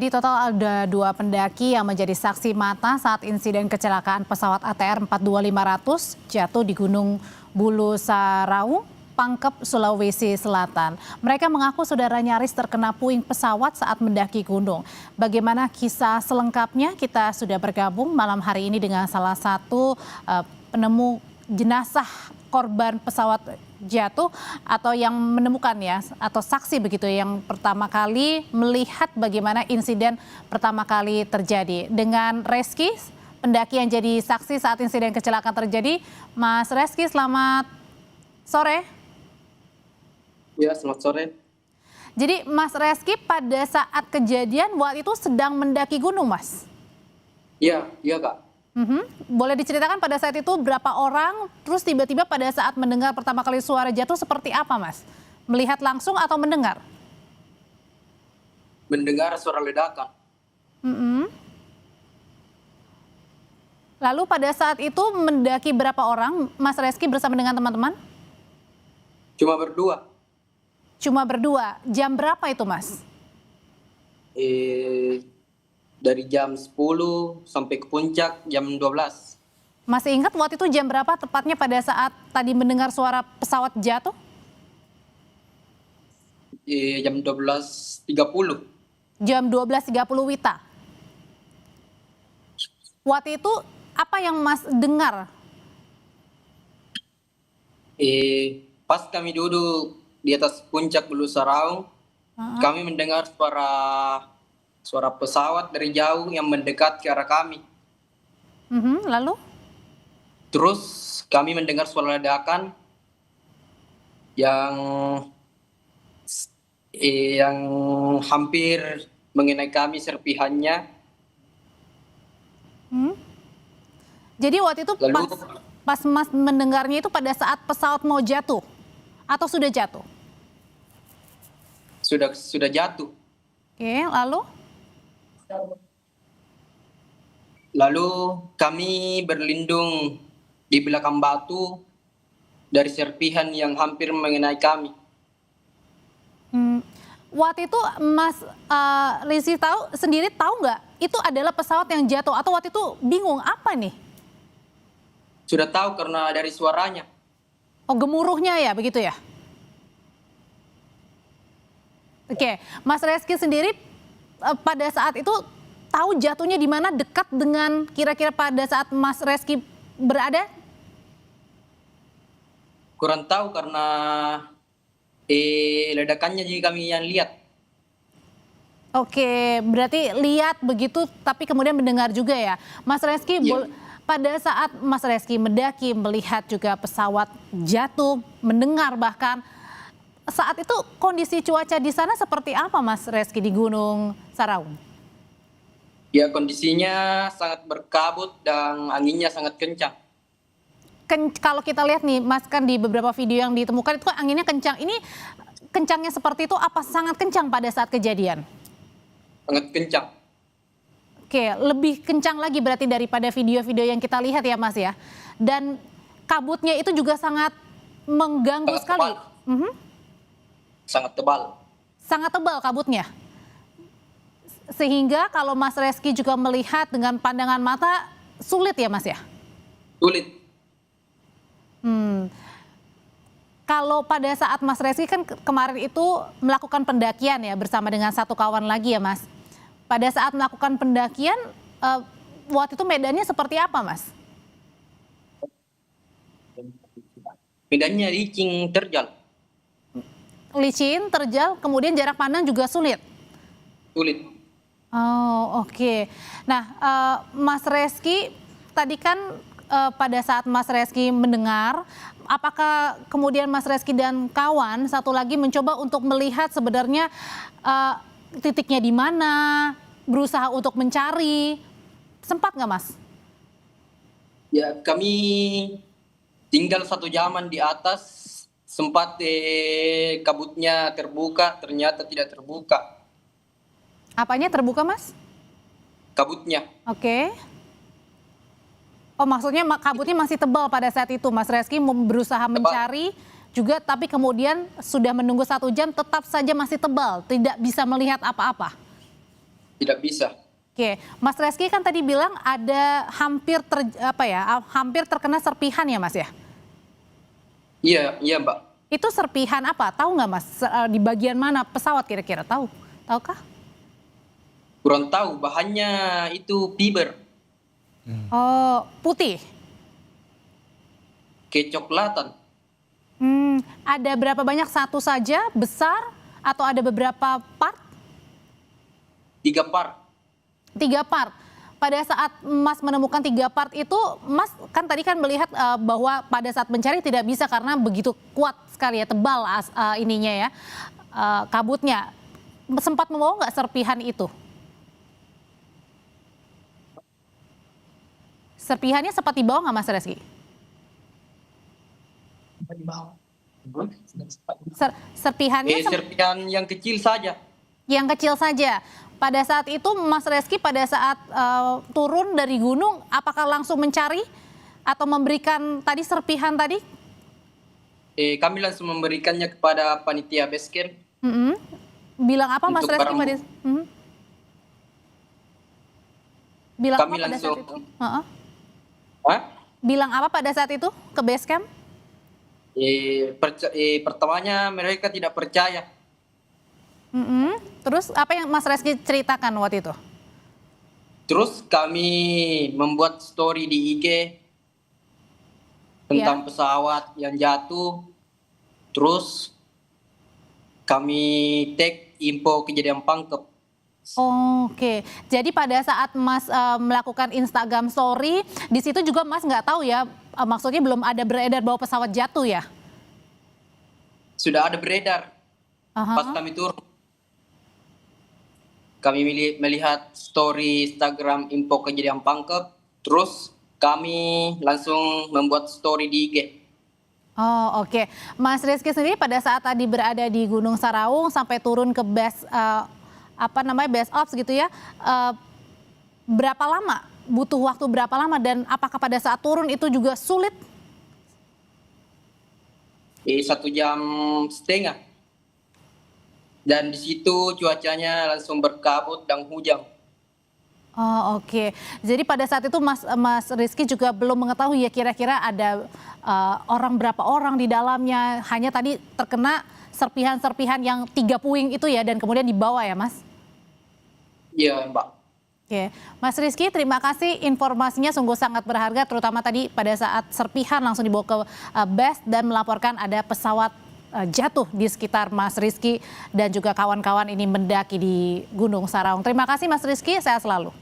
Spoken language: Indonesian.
Di total ada 2 pendaki yang menjadi saksi mata saat insiden kecelakaan pesawat ATR 42500 jatuh di Gunung Bulu Saraung, Pangkep, Sulawesi Selatan. Mereka mengaku saudara nyaris terkena puing pesawat saat mendaki gunung. Bagaimana kisah selengkapnya? Kita sudah bergabung malam hari ini dengan salah satu penemu jenazah korban pesawat jatuh atau yang menemukan ya, atau saksi begitu yang pertama kali melihat bagaimana insiden pertama kali terjadi. Dengan Reski, pendaki yang jadi saksi saat insiden kecelakaan terjadi. Mas Reski, selamat sore. Ya, selamat sore. Jadi Mas Reski pada saat kejadian waktu itu sedang mendaki gunung, Mas? Iya, Kak. Boleh diceritakan pada saat itu berapa orang, terus tiba-tiba pada saat mendengar pertama kali suara jatuh seperti apa, Mas? Melihat langsung atau mendengar? Mendengar suara ledakan. Lalu pada saat itu mendaki berapa orang, Mas Reski bersama dengan teman-teman? Cuma berdua. Cuma berdua. Jam berapa itu, Mas? Dari jam 10 sampai ke puncak jam 12. Masih ingat waktu itu jam berapa tepatnya pada saat tadi mendengar suara pesawat jatuh? Jam 12.30. Jam 12.30 Wita. Waktu itu apa yang Mas dengar? Pas kami duduk di atas puncak Bulu Saraung, kami mendengar suara pesawat dari jauh yang mendekat ke arah kami. Lalu? Terus kami mendengar suara ledakan yang hampir mengenai kami serpihannya. Jadi waktu itu pas Mas mendengarnya itu pada saat pesawat mau jatuh atau sudah jatuh? Sudah jatuh. Oke, lalu? Lalu kami berlindung di belakang batu dari serpihan yang hampir mengenai kami. Waktu itu Mas Rizky tahu nggak itu adalah pesawat yang jatuh atau waktu itu bingung apa nih? Sudah tahu karena dari suaranya. Oh, gemuruhnya ya begitu ya? Oke, Mas Reski sendiri pada saat itu tahu jatuhnya di mana, dekat dengan kira-kira pada saat Mas Reski berada? Kurang tahu karena ledakannya jadi kami yang lihat. Oke, berarti lihat begitu tapi kemudian mendengar juga ya. Mas Reski, pada saat Mas Reski mendaki, melihat juga pesawat jatuh, mendengar bahkan, saat itu kondisi cuaca di sana seperti apa, Mas Reski, di Gunung Saraung? Ya, kondisinya sangat berkabut dan anginnya sangat kencang. Kalau kita lihat nih, Mas, kan di beberapa video yang ditemukan itu anginnya kencang. Ini kencangnya seperti itu apa sangat kencang pada saat kejadian? Sangat kencang. Oke, lebih kencang lagi berarti daripada video-video yang kita lihat ya, Mas ya. Dan kabutnya itu juga sangat mengganggu sangat sekali. Sangat tebal. Sangat tebal kabutnya. Sehingga kalau Mas Reski juga melihat dengan pandangan mata sulit ya, Mas ya? Sulit. Kalau pada saat Mas Reski kan kemarin itu melakukan pendakian ya bersama dengan satu kawan lagi ya, Mas. Pada saat melakukan pendakian, waktu itu medannya seperti apa, Mas? Medannya licin, terjal. Licin, terjal, kemudian jarak pandang juga sulit? Sulit. Oh, oke. Nah, Mas Reski, tadi kan pada saat Mas Reski mendengar, apakah kemudian Mas Reski dan kawan satu lagi mencoba untuk melihat sebenarnya titiknya di mana, berusaha untuk mencari, sempat nggak, Mas? Ya, kami tinggal 1 jaman di atas, sempat kabutnya terbuka, ternyata tidak terbuka. Apanya terbuka, Mas? Kabutnya. Oke. Oh, maksudnya kabutnya masih tebal pada saat itu, Mas Reski berusaha mencari juga, tapi kemudian sudah menunggu 1 jam tetap saja masih tebal, tidak bisa melihat apa-apa. tidak bisa. Oke, Mas Reski kan tadi bilang ada hampir terkena serpihan ya Mas ya? Iya, iya Mbak. Itu serpihan apa? Tahu nggak Mas? Di bagian mana pesawat kira-kira? Tahukah? Kurang tahu, bahannya itu fiber, Oh, putih. kecoklatan. Ada berapa banyak? Satu saja, besar, atau ada beberapa part? 3 part. 3 part. Pada saat Mas menemukan 3 part itu, Mas kan tadi kan melihat bahwa pada saat mencari tidak bisa karena begitu kuat sekali ya, tebal ininya ya, kabutnya. Sempat membawa nggak serpihan itu? Serpihannya sempat dibawa nggak Mas Reski? Serpihannya Serpihan yang kecil saja. yang kecil saja. Pada saat itu Mas Reski pada saat turun dari gunung, apakah langsung mencari atau memberikan tadi serpihan tadi? Kami langsung memberikannya kepada panitia base camp. Bilang apa Mas Untuk Reski barang- pada? Bilang Kami apa pada saat langsung- itu? Hah? Bilang apa pada saat itu ke base camp? Pertamanya mereka tidak percaya. Terus apa yang Mas Reski ceritakan waktu itu? Terus kami membuat story di IG tentang pesawat yang jatuh. Terus kami tag info kejadian Pangkep. Oke, jadi pada saat Mas melakukan Instagram Story, di situ juga Mas nggak tahu ya, maksudnya belum ada beredar bahwa pesawat jatuh ya? Sudah ada beredar pas kami turun. Kami melihat story Instagram info kejadian Pangkep, terus kami langsung membuat story di IG. Oh oke, Mas Rizky sendiri pada saat tadi berada di Gunung Saraung sampai turun ke base base ops gitu ya, berapa lama? Butuh waktu berapa lama dan apakah pada saat turun itu juga sulit? 1,5 jam. Dan di situ cuacanya langsung berkabut dan hujan. Oh oke, jadi pada saat itu Mas Rizky juga belum mengetahui ya kira-kira ada berapa orang di dalamnya, hanya tadi terkena serpihan-serpihan yang 3 puing itu ya dan kemudian dibawa ya Mas? Iya Mbak. Oke, Mas Rizky terima kasih informasinya sungguh sangat berharga terutama tadi pada saat serpihan langsung dibawa ke base dan melaporkan ada pesawat jatuh di sekitar Mas Rizky dan juga kawan-kawan ini mendaki di Gunung Saraung. Terima kasih Mas Rizky, sehat selalu.